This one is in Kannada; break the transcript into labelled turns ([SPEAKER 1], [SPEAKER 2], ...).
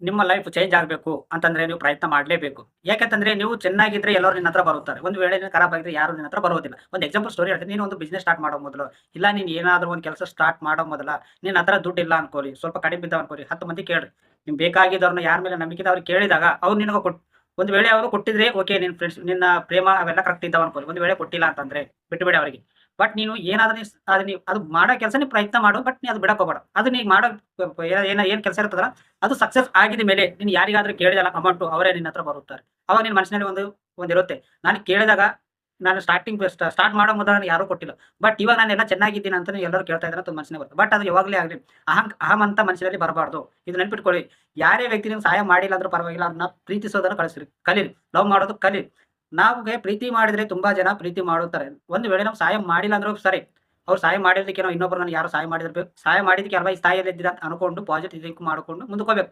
[SPEAKER 1] ನಿಮ್ಮ ಲೈಫ್ ಚೇಂಜ್ ಆಗಬೇಕು ಅಂತಂದ್ರೆ ನೀವು ಪ್ರಯತ್ನ ಮಾಡಲೇಬೇಕು. ಯಾಕಂತಂದ್ರೆ ನೀವು ಚೆನ್ನಾಗಿದ್ರೆ ಎಲ್ಲರೂ ನಿನ್ನ ಹತ್ರ ಬರುತ್ತಾರೆ. ಒಂದು ವೇಳೆ ನೀನು ಖರಾಬ್ ಆಗಿದ್ರೆ ಯಾರು ನಿನ್ನ ಹತ್ರ ಬರೋದಿಲ್ಲ. ಒಂದು ಎಕ್ಸಾಂಪಲ್ ಸ್ಟೋರಿ ಹೇಳ್ತೀನಿ. ನೀನು ಒಂದು ಬಿಸ್ನೆಸ್ ಸ್ಟಾರ್ಟ್ ಮಾಡೋ ಮೊದಲು, ಇಲ್ಲ ನೀನು ಏನಾದರೂ ಒಂದು ಕೆಲಸ ಸ್ಟಾರ್ಟ್ ಮಾಡೋ ಮೊದಲ, ನಿನ್ನ ಹತ್ರ ದುಡ್ಡು ಇಲ್ಲ ಅನ್ಕೊಳ್ಳಿ, ಸ್ವಲ್ಪ ಕಡಿಮೆ ಬಿದ್ದಾವ ಅನ್ಕೊಳ್ಳಿ, 10 ಮಂದಿ ಕೇಳ್ರಿ. ನಿಮ್ಗೆ ಬೇಕಾಗಿದ್ದವ್ರನ್ನ ಯಾರ ಮೇಲೆ ನಂಬಿಕೆ ಇದೆ ಅವ್ರಿಗೆ ಕೇಳಿದಾಗ ಅವ್ರು ನಿನಗೆ ಒಂದು ವೇಳೆ ಅವರು ಕೊಟ್ಟಿದ್ರೆ ಓಕೆ, ನಿನ್ನ ಫ್ರೆಂಡ್ಸ್ ನಿನ್ನ ಪ್ರೇಮ ಅವೆಲ್ಲ ಕರೆಕ್ಟ್ ಇದ್ದಾವ ಅನ್ಕೊಳ್ಳಿ. ಒಂದು ವೇಳೆ ಕೊಟ್ಟಿಲ್ಲ ಅಂತಂದ್ರೆ ಬಿಟ್ಟುಬಿಡಿ ಅವರಿಗೆ. ಬಟ್ ನೀನು ಏನಾದ್ರೂ ಅದು ಮಾಡೋ ಕೆಲಸ ನೀ ಪ್ರಯತ್ನ ಮಾಡು. ಬಟ್ ನೀ ಅದು ಬಿಡಕ್ಕೆ ಹೋಗಬೇಡ. ಅದು ನೀ ಮಾಡೋ ಏನು ಕೆಲಸ ಇರ್ತದಲ್ಲ ಅದು ಸಕ್ಸಸ್ ಆಗಿದ ಮೇಲೆ ನೀನು ಯಾರಿಗಾದ್ರೂ ಕೇಳಿದಲ್ಲ ಅಮೌಂಟು ಅವರೇ ನಿನ್ನ ಹತ್ರ ಬರುತ್ತಾರೆ. ಅವಾಗ ನಿನ್ನ ಮನಸ್ಸಿನಲ್ಲಿ ಒಂದಿರುತ್ತೆ. ನಾನು ಕೇಳಿದಾಗ ನಾನು ಸ್ಟಾರ್ಟ್ ಮಾಡೋ ಮೊದಲು ನನಗೆ ಯಾರೂ ಕೊಟ್ಟಿಲ್ಲ. ಬಟ್ ಇವಾಗ ನಾನೆಲ್ಲ ಚೆನ್ನಾಗಿದ್ದೀನಿ ಅಂತಾನೆ ಎಲ್ಲರೂ ಕೇಳ್ತಾ ಇದ್ದಾರೆ ಅಂತ ಮನಸ್ಸಿನಲ್ಲಿ ಬರುತ್ತೆ. ಬಟ್ ಅದು ಯಾವಾಗಲೇ ಆಗಲಿ ಅಹಂ ಅಂತ ಮನಸ್ಸಿನಲ್ಲಿ ಬರಬಾರ್ದು. ಇದು ನೆನ್ಪಿಟ್ಕೊಳ್ಳಿ. ಯಾರೇ ವ್ಯಕ್ತಿ ನಿಮ್ಗೆ ಸಹಾಯ ಮಾಡಿಲ್ಲ ಅಂದ್ರೂ ಪರವಾಗಿಲ್ಲ, ಅದನ್ನ ಪ್ರೀತಿಸೋದನ್ನ ಕಲೀರಿ. ಲವ್ ಮಾಡೋದು ಕಲೀರಿ. ನಾವುಗೆ ಪ್ರೀತಿ ಮಾಡಿದ್ರೆ ತುಂಬಾ ಜನ ಪ್ರೀತಿ ಮಾಡುತ್ತಾರೆ. ಒಂದು ವೇಳೆ ನಾವು ಸಹಾಯ ಮಾಡಿಲ್ಲ ಅಂದ್ರೂ ಸರಿ. ಅವ್ರು ಸಹಾಯ ಮಾಡಿದ್ದಕ್ಕೆ ನಾವು ಇನ್ನೊಬ್ರು ನನಗೆ ಯಾರೋ ಸಹಾಯ ಮಾಡಿದಿರ್ಬೇಕು. ಸಹಾಯ ಮಾಡಿದ್ದಕ್ಕೆ ಅಲ್ವಾ ಈ ಸ್ಥಾಯಿಯಲ್ಲಿದ್ದೀರ ಅಂತ ಅನ್ಕೊಂಡು ಪಾಸಿಟಿವ್ ಥಿಂಕ್ ಮಾಡ್ಕೊಂಡು ಮುಂದಕ್ಕೆ ಹೋಗ್ಬೇಕು.